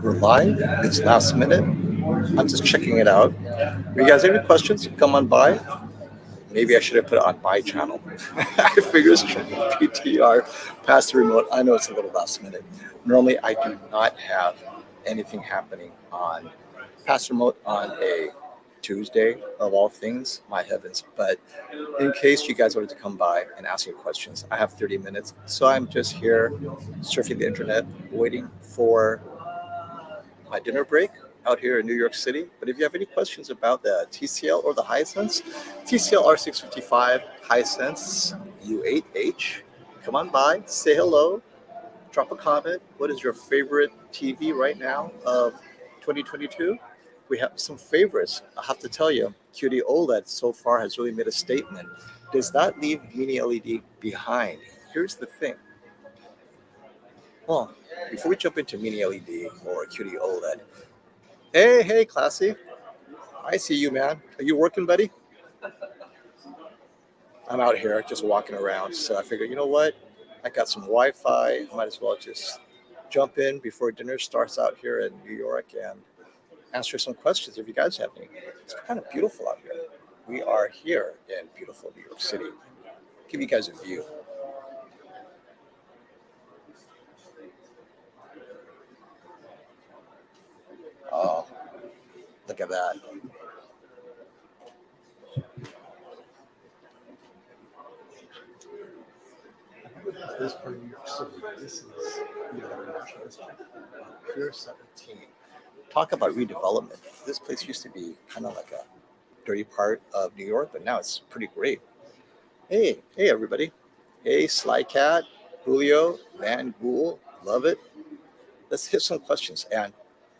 We're live. It's last minute. I'm just checking it out. If you guys have any questions, come on by. Maybe I should have put it on my channel. I figure it's PTR past the remote. I know it's a little last minute. Normally, I do not have anything happening on past remote on a Tuesday of all things, my heavens. But in case you guys wanted to come by and ask your questions, I have 30 minutes. So I'm just here surfing the internet, waiting for my dinner break out here in New York City. But if you have any questions about the TCL or the Hisense, TCL R655, Hisense U8H, come on by, say hello, drop a comment. What is your favorite TV right now of 2022? We have some favorites. I have to tell you, QD OLED so far has really made a statement. Does that leave mini LED behind? Here's the thing. Well, before we jump into mini LED or QD OLED, hey, Classy. I see you, man. Are you working, buddy? I'm out here just walking around. So I figured, you know what? I got some Wi-Fi. Might as well just jump in before dinner starts out here in New York and answer some questions if you guys have any. It's kind of beautiful out here. We are here in beautiful New York City. Give you guys a view. Oh, look at that. This part of New York City. This is the other National District, Pier 17. Talk about redevelopment. This place used to be kind of like a dirty part of New York, but now it's pretty great. Hey, everybody. Hey, Sly Cat, Julio, Van Gool, love it. Let's hit some questions. And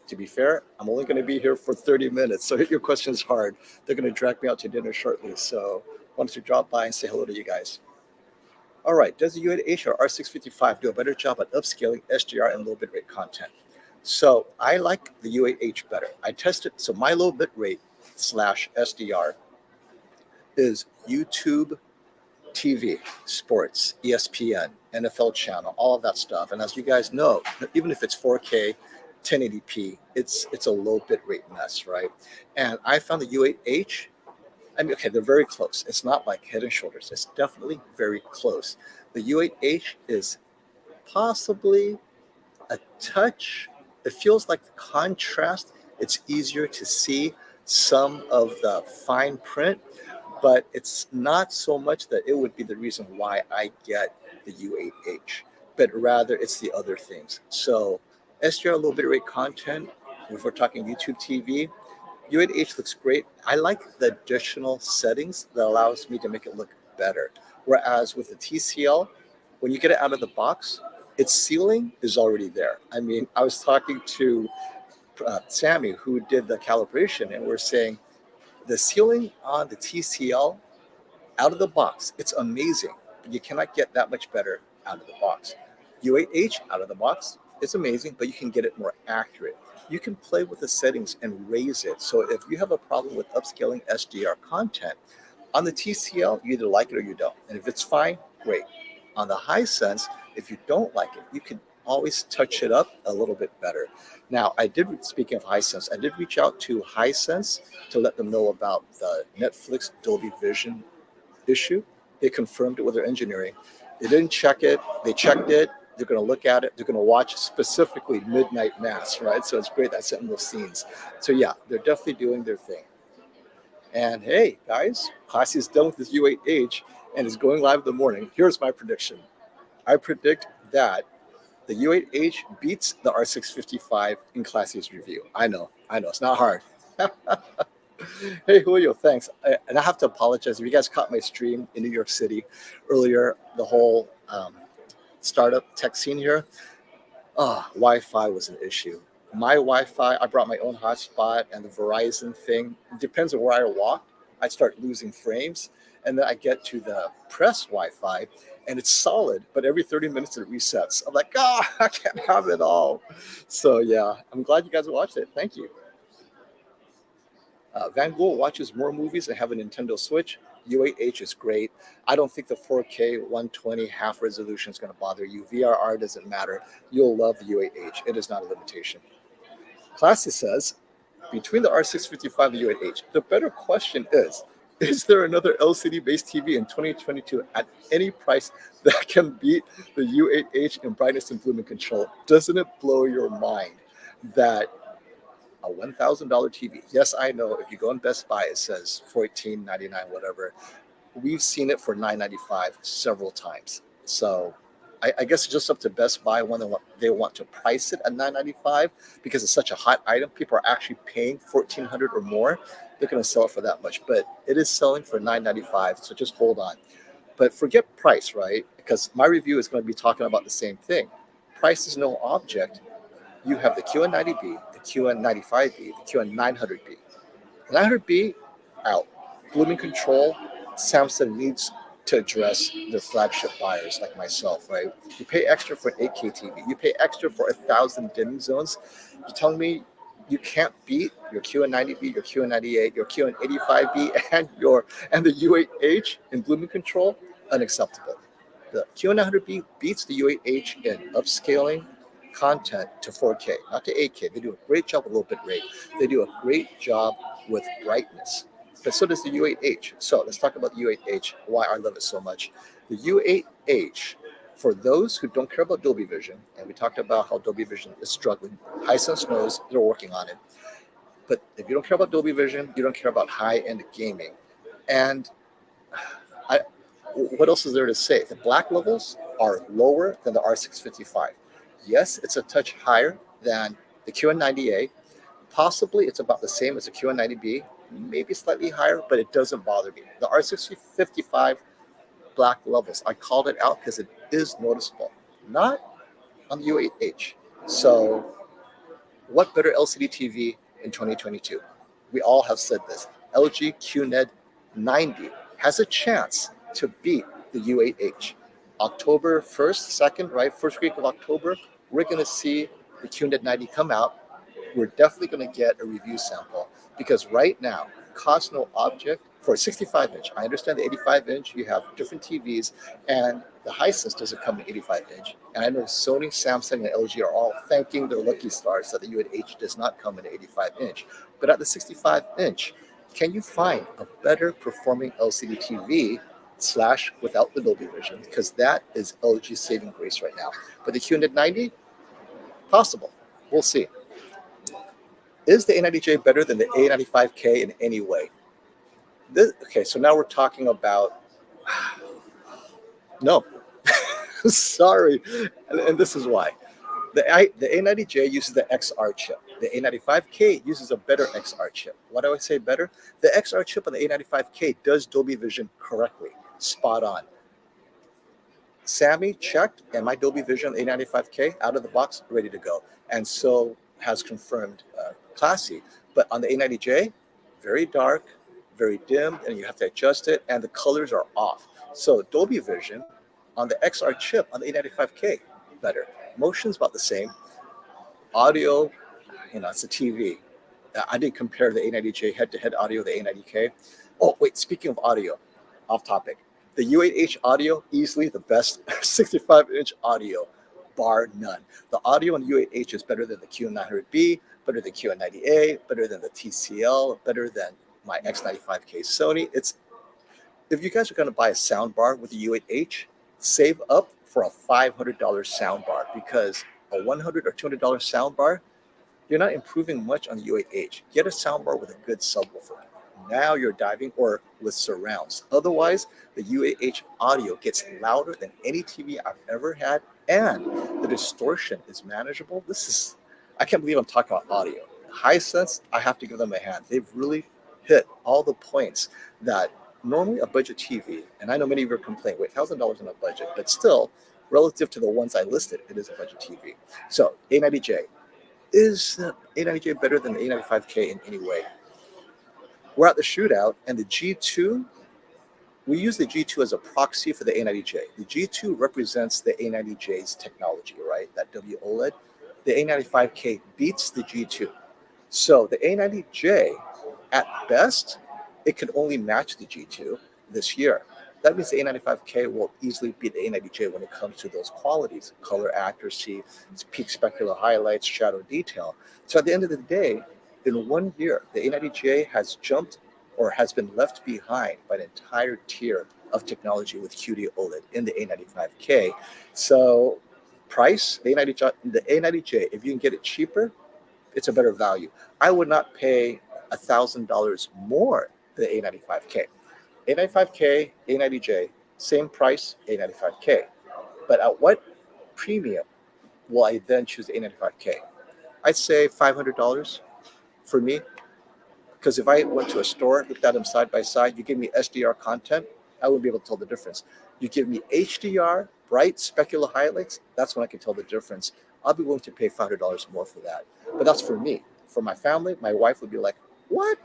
to be fair, I'm only going to be here for 30 minutes, so hit your questions hard. They're going to drag me out to dinner shortly, so wanted to drop by and say hello to you guys. All right, does the U8H or R655 do a better job at upscaling SDR and low bitrate content? So I like the U8H better. I tested, so my low bitrate / SDR is YouTube TV, sports, ESPN, NFL channel, all of that stuff. And as you guys know, even if it's 4K, 1080p, it's a low bitrate mess, right? And I found the U8H, I mean, okay, they're very close. It's not like head and shoulders. It's definitely very close. The U8H is possibly a touch. It feels like the contrast. It's easier to see some of the fine print, but it's not so much that it would be the reason why I get the U8H, but rather it's the other things. So SDR low bitrate content, if we're talking YouTube TV, U8H looks great. I like the additional settings that allows me to make it look better. Whereas with the TCL, when you get it out of the box, its ceiling is already there. I mean, I was talking to Sammy, who did the calibration, and we're saying the ceiling on the TCL out of the box, it's amazing, but you cannot get that much better out of the box. U8H out of the box, it's amazing, but you can get it more accurate. You can play with the settings and raise it. So if you have a problem with upscaling SDR content, on the TCL, you either like it or you don't. And if it's fine, great. On the Hisense, if you don't like it, you can always touch it up a little bit better. Now, speaking of Hisense, I did reach out to Hisense to let them know about the Netflix Dolby Vision issue. They confirmed it with their engineering. They didn't check it. They checked it. They're going to look at it. They're going to watch specifically Midnight Mass, right? So it's great that I sent them those scenes. So yeah, they're definitely doing their thing. And hey, guys, Classy is done with his U8H and is going live in the morning. Here's my prediction. I predict that the U8H beats the R655 in Classy's review. I know, it's not hard. Hey, Julio, thanks. And I have to apologize. If you guys caught my stream in New York City earlier, the whole startup tech scene here, Wi-Fi was an issue. My Wi-Fi, I brought my own hotspot, and the Verizon thing, it depends on where I walk, I start losing frames. And then I get to the press Wi-Fi, and it's solid, but every 30 minutes it resets. I'm like, I can't have it all. So yeah, I'm glad you guys watched it. Thank you. Van Gogh watches more movies and have a Nintendo Switch. U8H is great. I don't think the 4K 120 half resolution is going to bother you. VRR doesn't matter. You'll love the U8H. It is not a limitation. Classy says, between the R655 and the U8H, the better question is there another LCD-based TV in 2022 at any price that can beat the U8H in brightness and blooming control? Doesn't it blow your mind that a $1,000 TV, yes, I know if you go in Best Buy, it says $14.99, whatever. We've seen it for $9.95 several times. So I guess it's just up to Best Buy when they want to price it at $9.95 because it's such a hot item. People are actually paying $1,400 or more. They're going to sell it for that much, but it is selling for $9.95. So just hold on. But forget price, right? Because my review is going to be talking about the same thing. Price is no object. You have the QN90B, the QN95B, the QN900B. 900B out. Blooming control, Samsung needs to address their flagship buyers like myself, right? You pay extra for an 8K TV. You pay extra for 1,000 dimming zones. You're telling me you can't beat your QN90B, your QN98, your QN85B, and the U8H in blooming control? Unacceptable. The QN900B beats the U8H in upscaling content to 4K, not to 8K. They do a great job with low bit rate. They do a great job with brightness. But so does the U8H. So let's talk about the U8H, why I love it so much. The U8H, for those who don't care about Dolby Vision, and we talked about how Dolby Vision is struggling, Hisense knows they're working on it. But if you don't care about Dolby Vision, you don't care about high-end gaming. And what else is there to say? The black levels are lower than the R655. Yes, it's a touch higher than the QN90A. Possibly it's about the same as the QN90B, maybe slightly higher, but it doesn't bother me. The R655 black levels, I called it out because it is noticeable, not on the U8H. So what better LCD TV in 2022? We all have said this. LG QNED 90 has a chance to beat the U8H. October 1st, 2nd, right? First week of October, we're going to see the QNED 90 come out. We're definitely going to get a review sample because right now, cost no object for a 65-inch. I understand the 85-inch, you have different TVs, and the Hisense doesn't come in 85-inch. And I know Sony, Samsung, and LG are all thanking their lucky stars that the U8H does not come in 85-inch. But at the 65-inch, can you find a better performing LCD TV / without the Dolby Vision? Because that is LG's saving grace right now. But the QNED 90, possible. We'll see. Is the A90J better than the A95K in any way? Okay, so now we're talking about no. Sorry, and this is why. The A90J uses the XR chip. The A95K uses a better XR chip. Why do I say better? The XR chip on the A95K does Dolby Vision correctly, spot on. Sammy checked, and my Dolby Vision A95K out of the box, ready to go. And so has confirmed Classy. But on the A90J, very dark, very dim, and you have to adjust it, and the colors are off. So Dolby Vision on the XR chip on the A95K, better. Motion's about the same. Audio, it's a TV. I did compare the A90J head-to-head audio, the A90K. Oh, wait, speaking of audio, off topic. The U8H audio, easily the best 65-inch audio, bar none. The audio on U8H is better than the QN900B, better than QN90A, better than the TCL, better than my X95K Sony. If you guys are going to buy a soundbar with the U8H, save up for a $500 soundbar because a $100 or $200 soundbar, you're not improving much on the U8H. Get a soundbar with a good subwoofer. Now you're diving, or with surrounds. Otherwise, the U8H audio gets louder than any TV I've ever had, and the distortion is manageable. I can't believe I'm talking about audio. Hisense, I have to give them a hand. They've really hit all the points that normally a budget TV, and I know many of you are complaining, wait, $1,000 on a budget, but still, relative to the ones I listed, it is a budget TV. So A90J, is the A90J better than the A95K in any way? We're at the shootout, and the G2, we use the G2 as a proxy for the A90J. The G2 represents the A90J's technology, right? That OLED. The A95K beats the G2. So the A90J, at best, it can only match the G2. this year. That means the A95K will easily beat the A90J when it comes to those qualities, color accuracy, peak specular highlights, shadow detail. So at the end of the day, in 1 year, the A90J has jumped or has been left behind by an entire tier of technology with QD OLED in the A95K. So price, the A90J, if you can get it cheaper, it's a better value. I would not pay $1,000 more than the A95K. A95K, A90J, same price, A95K. But at what premium will I then choose the A95K? I'd say $500 for me. Because if I went to a store, looked at them side by side, you give me SDR content, I wouldn't be able to tell the difference. You give me HDR, bright specular highlights, that's when I can tell the difference. I'll be willing to pay $500 more for that. But that's for me. For my family, my wife would be like, what?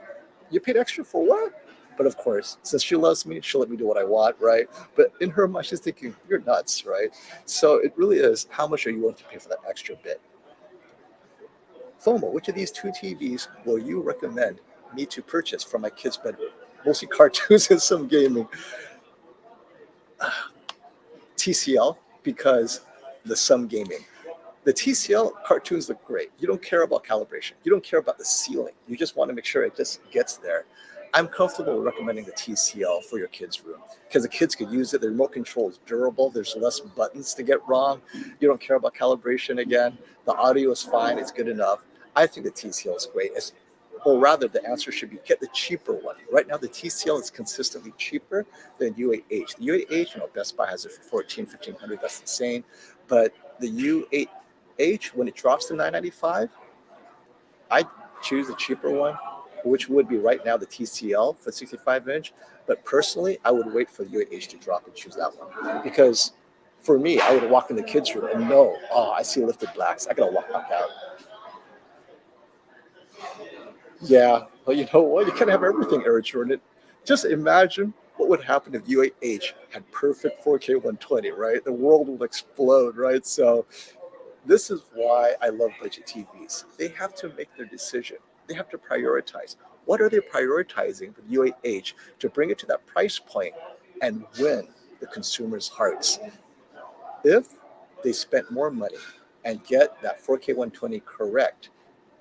You paid extra for what? But of course, since she loves me, she'll let me do what I want, right? But in her mind, she's thinking, you're nuts, right? So it really is, how much are you willing to pay for that extra bit? FOMO, which of these two TVs will you recommend me to purchase from my kids' bedroom? Mostly cartoons and some gaming. TCL, because some gaming. The TCL cartoons look great. You don't care about calibration. You don't care about the ceiling. You just want to make sure it just gets there. I'm comfortable recommending the TCL for your kids' room because the kids could use it. The remote control is durable. There's less buttons to get wrong. You don't care about calibration again. The audio is fine. It's good enough. I think the TCL is great. Or rather, the answer should be get the cheaper one. Right now, the TCL is consistently cheaper than U8H. The U8H, Best Buy has it for $1,400, $1,500. That's insane. But the U8H, when it drops to $995, I'd choose the cheaper one, which would be right now the TCL for 65-inch. But personally, I would wait for the U8H to drop and choose that one. Because for me, I would walk in the kids' room and know, I see lifted blacks. I got to walk back out. Yeah, well, you know what? You can't have everything, Eric Jordan. Just imagine what would happen if U8H had perfect 4K 120, right? The world would explode, right? So this is why I love budget TVs. They have to make their decision. They have to prioritize. What are they prioritizing with U8H to bring it to that price point and win the consumer's hearts? If they spent more money and get that 4K 120 correct,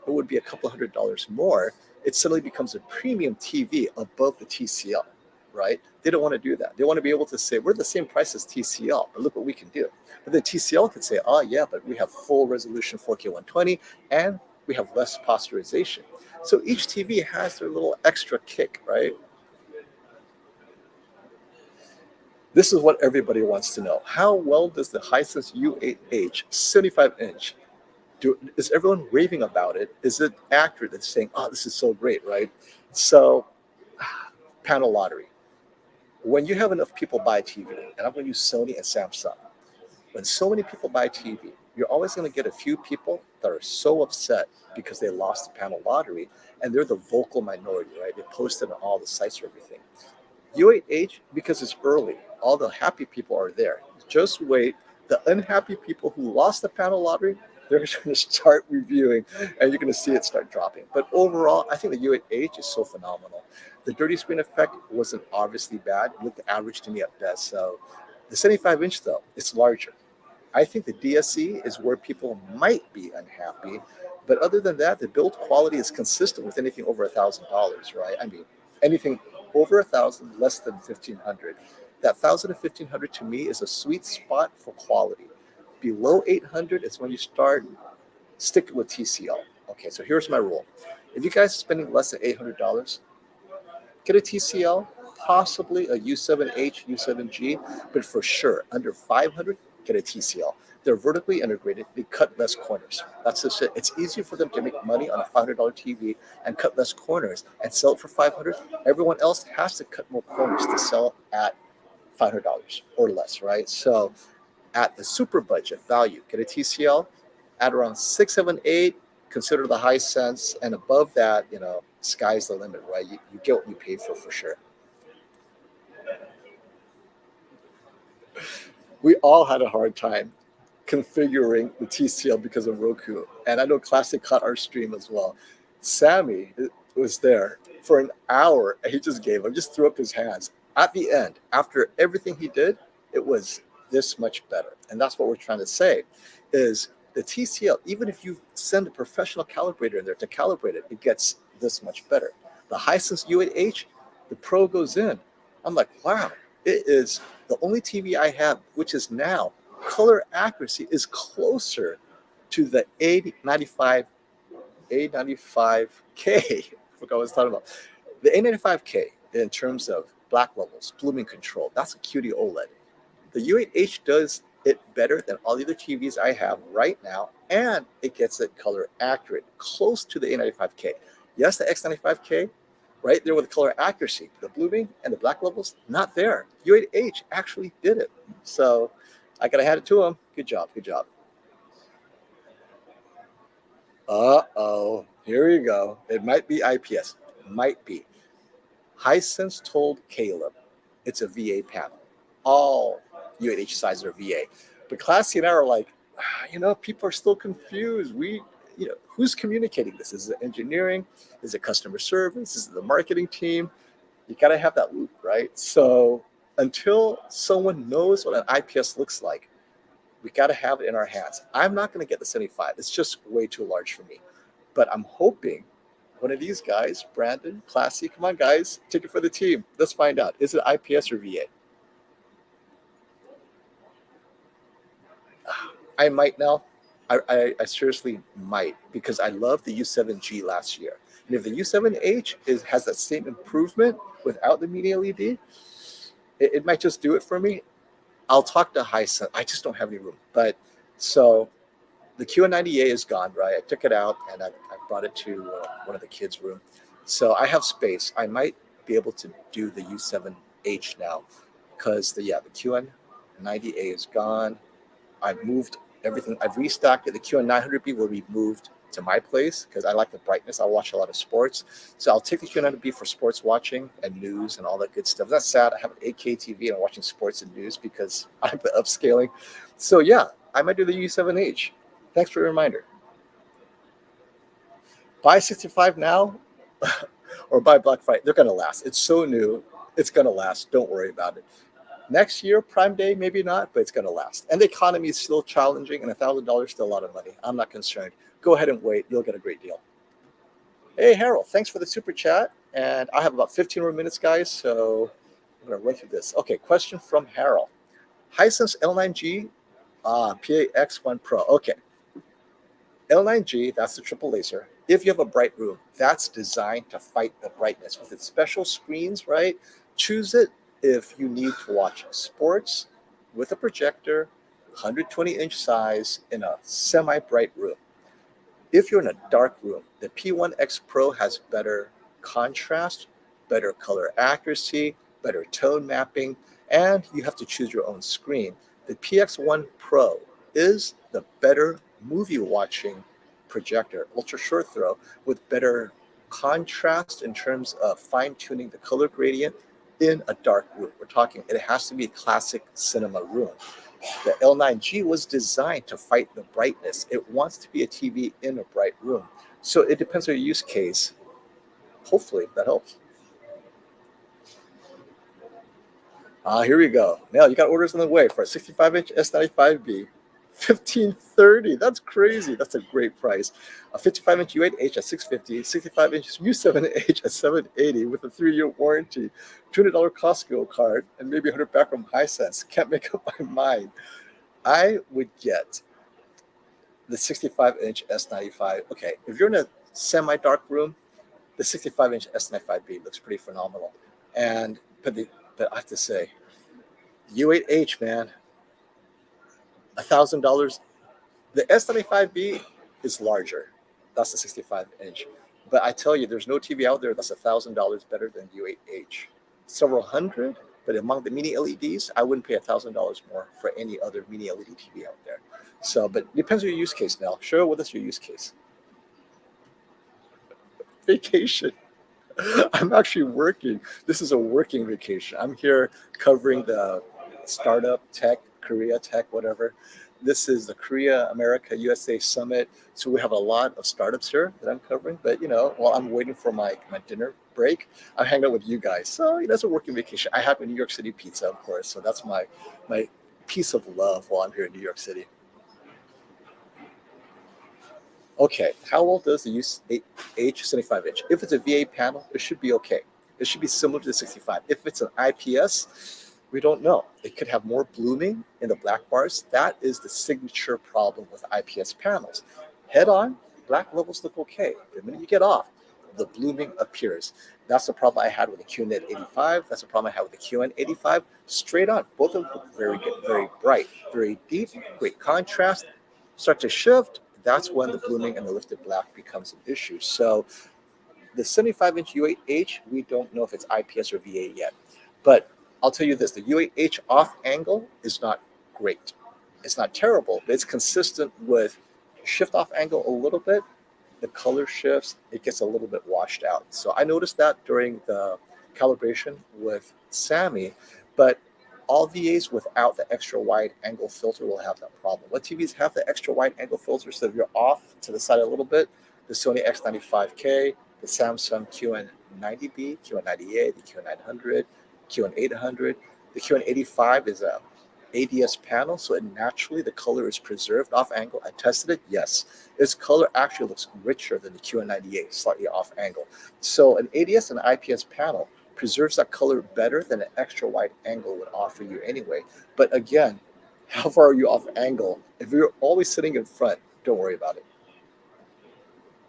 it would be a couple $100 more. It suddenly becomes a premium TV above the TCL, right? They don't want to do that. They want to be able to say, we're the same price as TCL, but look what we can do. But then TCL could say, yeah, but we have full resolution 4K 120 and we have less posterization. So each TV has their little extra kick, right? This is what everybody wants to know. How well does the Hisense U8H 75-inch is everyone raving about it? Is it accurate? It's saying, this is so great, right? So, panel lottery. When you have enough people buy TV, and I'm going to use Sony and Samsung, when so many people buy TV, you're always going to get a few people that are so upset because they lost the panel lottery, and they're the vocal minority, right? They post it on all the sites or everything. U8H, because it's early, all the happy people are there. Just wait. The unhappy people who lost the panel lottery, they're going to start reviewing, and you're going to see it start dropping. But overall, I think the U8H is so phenomenal. The dirty screen effect wasn't obviously bad. It looked average to me at best. So the 75-inch, though, it's larger. I think the DSC is where people might be unhappy. But other than that, the build quality is consistent with anything over $1,000, right? I mean, anything over $1,000, less than $1,500. That $1,000 to $1,500 to me is a sweet spot for quality. Below $800 is when you start sticking with TCL. Okay, so here's my rule. If you guys are spending less than $800, get a TCL, possibly a U7H, U7G, but for sure, under $500, get a TCL. They're vertically integrated. They cut less corners. That's just it. It's easier for them to make money on a $500 TV and cut less corners and sell it for $500. Everyone else has to cut more corners to sell at $500 or less, right? So at the super budget value, get a TCL at around 6, 7, 8. Consider the Hisense, and above that, sky's the limit, right? You get what you pay for sure. We all had a hard time configuring the TCL because of Roku, and I know Classic caught our stream as well. Sammy was there for an hour, and he just gave up, just threw up his hands. at the end, after everything he did, it was this much better. And that's what we're trying to say is the TCL, even if you send a professional calibrator in there to calibrate it, it gets this much better. The Hisense U8H, the Pro goes in. I'm like, wow, it is the only TV I have, which is now color accuracy is closer to the A95K. I forgot what I was talking about. The A95K in terms of black levels, blooming control, that's a QD OLED. The U8H does it better than all the other TVs I have right now, and it gets it color accurate, close to the A95K. Yes, the X95K, right there with the color accuracy, the blooming and the black levels, not there. U8H actually did it. So I gotta hand it to him. Good job, good job. Uh-oh, here you go. It might be IPS, might be. Hisense told Caleb it's a VA panel. All U8H sizes are VA. But Classy and I are like, people are still confused. Who's communicating this? Is it engineering? Is it customer service? Is it the marketing team? You got to have that loop, right? So until someone knows what an IPS looks like, we got to have it in our hands. I'm not going to get the 75. It's just way too large for me. But I'm hoping one of these guys, Brandon, Classy, come on, guys, take it for the team. Let's find out. Is it IPS or VA? I might now. I seriously might, because I love the U7G last year. And if the U7H has that same improvement without the mini LED, it might just do it for me. I'll talk to Hisense. I just don't have any room. But so the QN90A is gone, right? I took it out and I brought it to one of the kids' room. So I have space. I might be able to do the U7H now because the QN90A is gone. I've moved everything. I've restocked it. The QN900B will be moved to my place because I like the brightness. I watch a lot of sports. So I'll take the QN900B for sports watching and news and all that good stuff. That's sad. I have an 8K TV and I'm watching sports and news because I'm upscaling. So yeah, I might do the U7H. Thanks for the reminder. Buy 65 now or buy Black Friday. They're going to last. It's so new. It's going to last. Don't worry about it. Next year, Prime Day, maybe not, but it's going to last. And the economy is still challenging, and $1,000 is still a lot of money. I'm not concerned. Go ahead and wait. You'll get a great deal. Hey, Harold, thanks for the super chat. And I have about 15 more minutes, guys, so I'm going to run through this. Okay, question from Harold. Hisense L9G PAX1 Pro. Okay. L9G, that's the triple laser. If you have a bright room, that's designed to fight the brightness. With its special screens, right? Choose it if you need to watch sports with a projector, 120-inch size in a semi-bright room. If you're in a dark room, the P1X Pro has better contrast, better color accuracy, better tone mapping, and you have to choose your own screen. The PX1 Pro is the better movie watching projector, ultra short throw, with better contrast in terms of fine-tuning the color gradient in a dark room. We're talking, it has to be a classic cinema room. The L9G was designed to fight the brightness. It wants to be a TV in a bright room. So it depends on your use case. Hopefully that helps. Here we go. Now you got orders on the way for a 65-inch S95B. $1,530. That's crazy. That's a great price. A 55-inch U8H at $650, 65-inch U7H at $780 with a 3-year warranty, $200 Costco card, and maybe $100 back from Hisense. Can't make up my mind. I would get the 65-inch S95. Okay, if you're in a semi-dark room, the 65-inch S95B looks pretty phenomenal. But I have to say, U8H, man, $1,000. The S95B is larger. That's the 65-inch. But I tell you, there's no TV out there that's $1,000 better than U8H. Several hundred, but among the mini LEDs, I wouldn't pay $1,000 more for any other mini LED TV out there. So, but it depends on your use case now. Share with us your use case. Vacation. I'm actually working. This is a working vacation. I'm here covering the startup tech, Korea tech, whatever. This is the Korea, America, USA Summit. So we have a lot of startups here that I'm covering. But, while I'm waiting for my dinner break, I'm hanging out with you guys. So that's a working vacation. I have a New York City pizza, of course. So that's my piece of love while I'm here in New York City. Okay, how well does the U8H 75-inch? If it's a VA panel, it should be okay. It should be similar to the 65. If it's an IPS, we don't know. It could have more blooming in the black bars. That is the signature problem with IPS panels. Head on, black levels look okay. The minute you get off, the blooming appears. That's the problem I had with the QNET 85. That's the problem I had with the QN 85. Straight on, both of them look very good, very bright, very deep, great contrast. Start to shift, that's when the blooming and the lifted black becomes an issue. So the 75-inch U8H, we don't know if it's IPS or VA yet. But I'll tell you this, the U8H off angle is not great. It's not terrible, but it's consistent with shift off angle a little bit. The color shifts, it gets a little bit washed out. So I noticed that during the calibration with Sammy, but all VAs without the extra wide angle filter will have that problem. What TVs have the extra wide angle filter, so if you're off to the side a little bit, the Sony X95K, the Samsung QN90B, QN90A, the QN900, QN800. The QN85 is a ADS panel, so it naturally the color is preserved off angle. I tested it, yes. Its color actually looks richer than the QN98, slightly off angle. So an ADS and IPS panel preserves that color better than an extra wide angle would offer you anyway. But again, how far are you off angle? If you're always sitting in front, don't worry about it.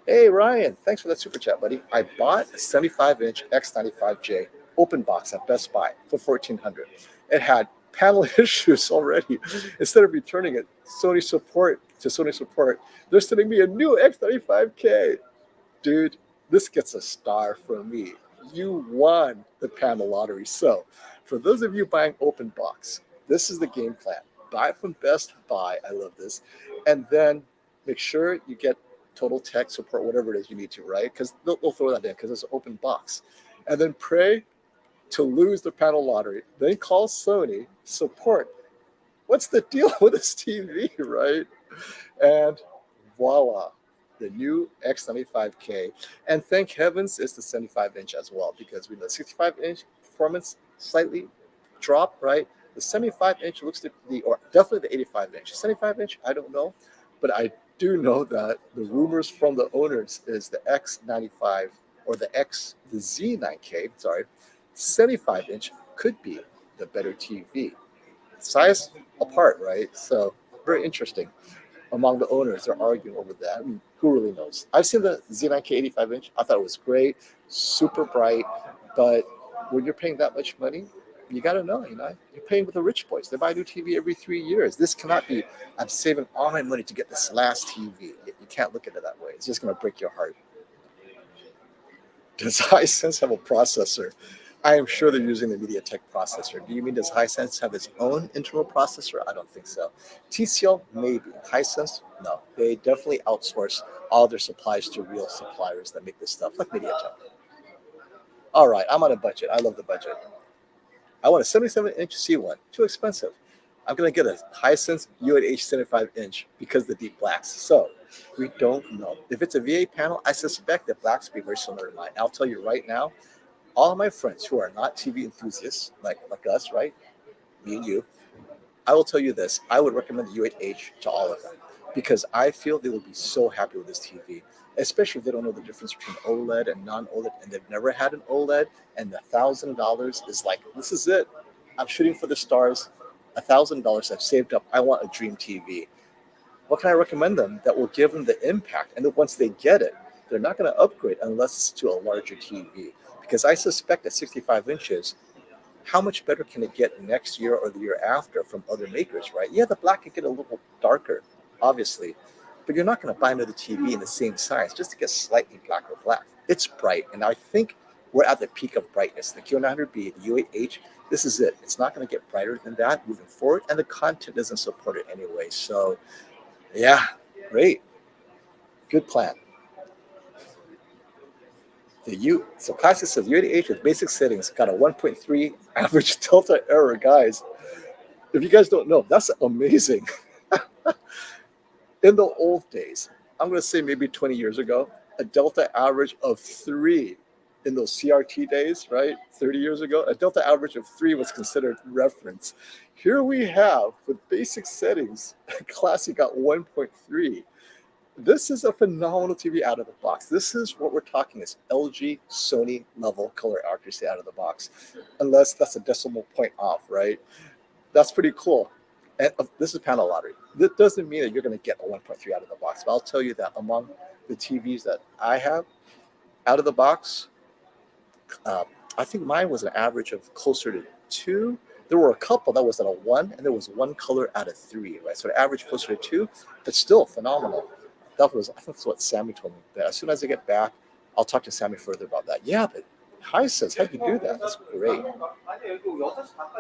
Hey Ryan, thanks for that super chat, buddy. I bought a 75-inch X95J open box at Best Buy for $1,400. It had panel issues already. Instead of returning it, Sony support, they're sending me a new X95K. Dude, this gets a star from me. You won the panel lottery. So, for those of you buying open box, this is the game plan. Buy it from Best Buy. I love this. And then make sure you get total tech support, whatever it is you need to, right? Because they'll throw that in because it's an open box. And then pray to lose the panel lottery. Then call Sony support. What's the deal with this TV, right? And voila, the new X95K. And thank heavens it's the 75-inch as well, because we know 65-inch performance slightly dropped, right? The 75-inch looks to be, or definitely the 85-inch. 75-inch, I don't know, but I do know that the rumors from the owners is the X95 or the Z9K, 75-inch could be the better TV. Size apart, right? So very interesting. Among the owners, they're arguing over that. I mean, who really knows? I've seen the Z9K 85-inch. I thought it was great, super bright. But when you're paying that much money, you got to know, you're paying with the rich boys. They buy a new TV every 3 years. This cannot be, I'm saving all my money to get this last TV. You can't look at it that way. It's just going to break your heart. Does Hisense have a processor? I am sure they're using the MediaTek processor. Do you mean does Hisense have its own internal processor? I don't think so. TCL, maybe. Hisense, no. They definitely outsource all their supplies to real suppliers that make this stuff, like MediaTek. All right, I'm on a budget. I love the budget. I want a 77-inch C1. Too expensive. I'm going to get a Hisense U8H 75-inch because of the deep blacks. So we don't know. If it's a VA panel, I suspect that blacks will be very similar to mine. I'll tell you right now, all of my friends who are not TV enthusiasts, like us, right? Me and you, I will tell you this. I would recommend the U8H to all of them because I feel they will be so happy with this TV, especially if they don't know the difference between OLED and non-OLED and they've never had an OLED and the $1,000 is like, this is it. I'm shooting for the stars. $1,000 I've saved up. I want a dream TV. What can I recommend them that will give them the impact? And then once they get it, they're not going to upgrade unless it's to a larger TV. Because I suspect at 65 inches, how much better can it get next year or the year after from other makers, right? Yeah, the black can get a little darker, obviously, but you're not going to buy another TV in the same size just to get slightly blacker black. It's bright, and I think we're at the peak of brightness. The Q900B, the U8H, this is it. It's not going to get brighter than that moving forward, and the content doesn't support it anyway. So, yeah, great. Good plan. So Classic says U8H with basic settings got a 1.3 average delta error, guys. If you guys don't know, that's amazing. In the old days, I'm going to say maybe 20 years ago, a delta average of 3 in those CRT days, right? 30 years ago, a delta average of 3 was considered reference. Here we have, with basic settings, Classic got 1.3. This is a phenomenal TV out of the box. This is what we're talking is LG, Sony level color accuracy out of the box, unless that's a decimal point off, right? That's pretty cool. And this is panel lottery. That doesn't mean that you're going to get a 1.3 out of the box, but I'll tell you that among the TVs that I have out of the box, I think mine was an average of closer to 2. There were a couple that was at a 1, and there was one color out of 3, right? So the average closer to 2, but still phenomenal. That was, I think that's what Sammy told me. But as soon as I get back, I'll talk to Sammy further about that. Yeah, but Hisense, how'd you do that? That's great.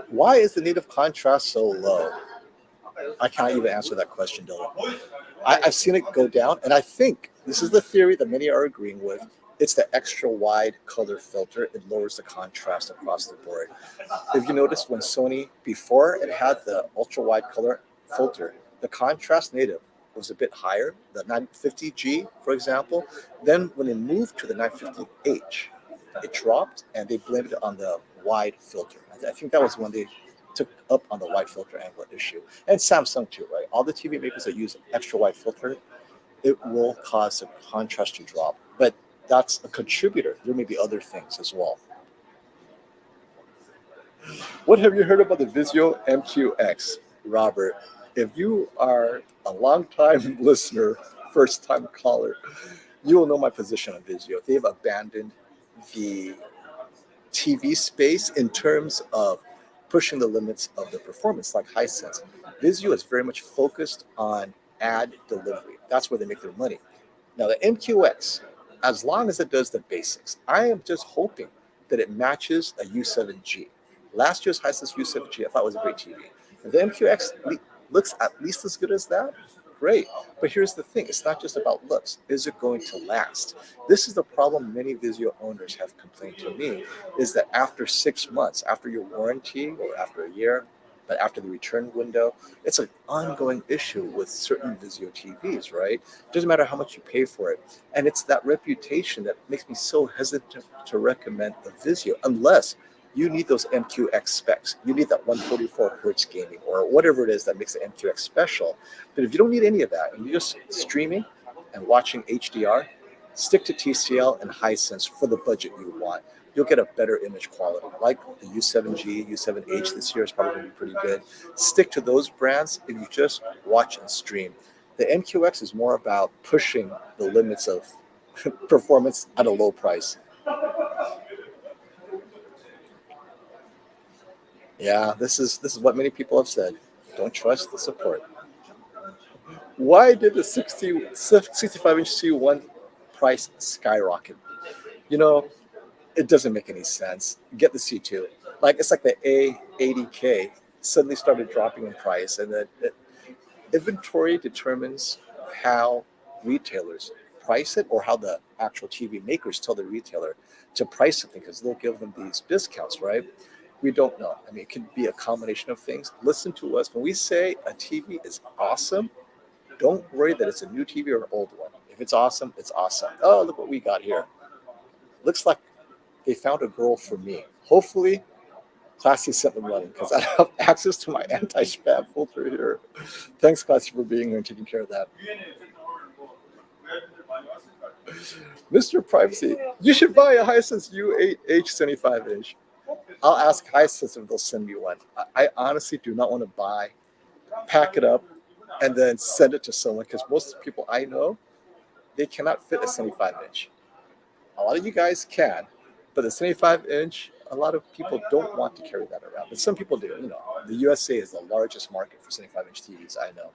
Why is the native contrast so low? I can't even answer that question, Dylan. I've seen it go down, and I think this is the theory that many are agreeing with. It's the extra wide color filter. It lowers the contrast across the board. If you notice, when Sony, before it had the ultra wide color filter, the contrast native was a bit higher, the 950G, for example. Then when it moved to the 950H, it dropped, and they blamed it on the wide filter. I think that was when they took up on the wide filter angle issue. And Samsung too, right? All the TV makers that use extra wide filter, it will cause the contrast to drop. But that's a contributor. There may be other things as well. What have you heard about the Vizio MQX? Robert, if you are a long-time listener, first-time caller, you will know my position on Vizio. They've abandoned the TV space in terms of pushing the limits of the performance like Hisense. Vizio is very much focused on ad delivery. That's where they make their money. Now the MQX, as long as it does the basics, I am just hoping that it matches a U7G. Last year's Hisense U7G, I thought was a great TV. If the MQX looks at least as good as that, great. But here's the thing, it's not just about looks. Is it going to last? This is the problem many Vizio owners have complained to me, is that after 6 months, after your warranty, or after a year, but after the return window, it's an ongoing issue with certain Vizio TVs, right? It doesn't matter how much you pay for it. And it's that reputation that makes me so hesitant to recommend a Vizio, unless you need those MQX specs. You need that 144 hertz gaming or whatever it is that makes the MQX special. But if you don't need any of that and you're just streaming and watching HDR, stick to TCL and Hisense for the budget you want. You'll get a better image quality. Like the U7G, U7H this year is probably going to be pretty good. Stick to those brands if you just watch and stream. The MQX is more about pushing the limits of performance at a low price. Yeah, this is what many people have said. Don't trust the support. Why did the 65-inch C1 price skyrocket? You know, it doesn't make any sense. Get the C2. It's like the A80K suddenly started dropping in price, and then inventory determines how retailers price it, or how the actual TV makers tell the retailer to price something, because they'll give them these discounts, right? We don't know. I mean, it could be a combination of things. Listen to us. When we say a TV is awesome, don't worry that it's a new TV or an old one. If it's awesome, it's awesome. Oh, look what we got here. Looks like they found a girl for me. Hopefully, Classy sent them running, because I have access to my anti-spam filter here. Thanks, Classy, for being here and taking care of that. Mr. Privacy, you should buy a Hisense U8H 75-inch. I'll ask Hisense if they'll send me one. I honestly do not want to pack it up, and then send it to someone, because most people I know, they cannot fit a 75-inch. A lot of you guys can, but the 75-inch, a lot of people don't want to carry that around. But some people do. You know, the USA is the largest market for 75-inch TVs, I know.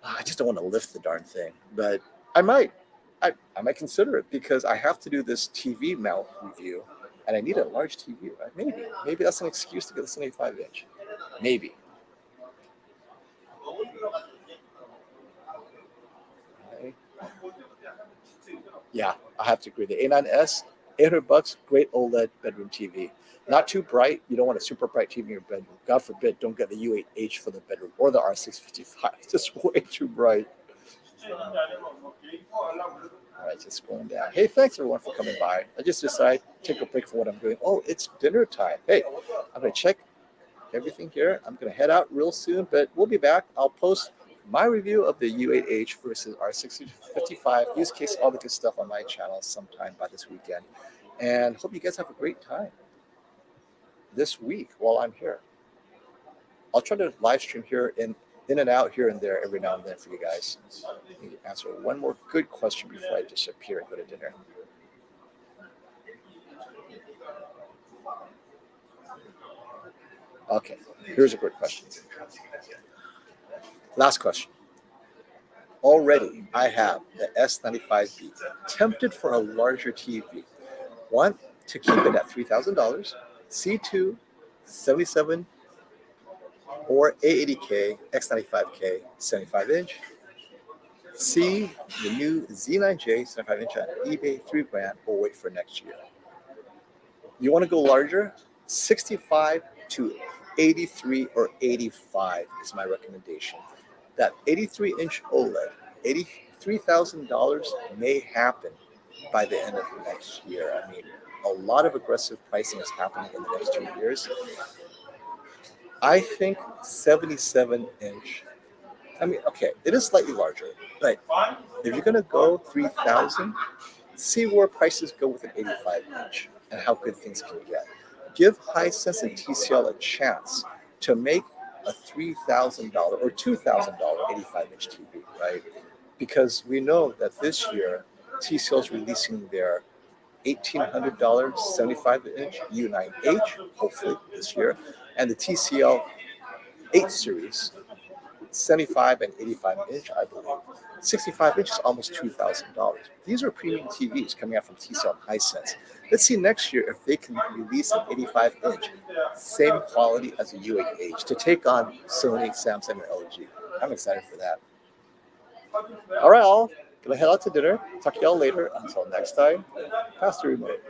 I just don't want to lift the darn thing, but I might. I might consider it, because I have to do this TV mount review, and I need a large TV, right? Maybe that's an excuse to get the 75-inch. Maybe. Okay. Yeah, I have to agree. The A9S, $800, great OLED bedroom TV. Not too bright. You don't want a super bright TV in your bedroom. God forbid, don't get the U8H for the bedroom, or the R655. It's just way too bright. All right, just scrolling down. Hey, thanks everyone for coming by. I just decided to take a break from what I'm doing. Oh, it's dinner time. Hey, I'm going to check everything here. I'm going to head out real soon, but we'll be back. I'll post my review of the U8H versus R655 use case, all the good stuff on my channel sometime by this weekend. And hope you guys have a great time this week while I'm here. I'll try to live stream here in and out here and there every now and then for you guys. Let me answer one more good question before I disappear and go to dinner. Okay, here's a great question. Last question. Already, I have the S95B. Tempted for a larger TV. Want to keep it at $3,000. C2, 77 or A80K, X95K, 75-inch. C, the new Z9J, 75-inch on eBay, $3,000, or wait for next year. You want to go larger? 65 to 83 or 85 is my recommendation. That 83-inch OLED, $83,000 may happen by the end of next year. I mean, a lot of aggressive pricing is happening in the next 2 years. I think 77-inch. I mean, okay, it is slightly larger, but if you're going to go 3,000, see where prices go with an 85-inch and how good things can get. Give Hisense and TCL a chance to make a $3,000 or $2,000 85-inch TV, right? Because we know that this year TCL is releasing their $1,800 75-inch U9H, hopefully this year, and the TCL 8 series, 75 and 85-inch, I believe. 65-inch is almost $2,000. These are premium TVs coming out from TCL and Hisense. Let's see next year if they can release an 85-inch, same quality as a U8H to take on Sony, Samsung, and LG. I'm excited for that. All right, all. Gonna head out to dinner. Talk to y'all later. Until next time, pass the remote.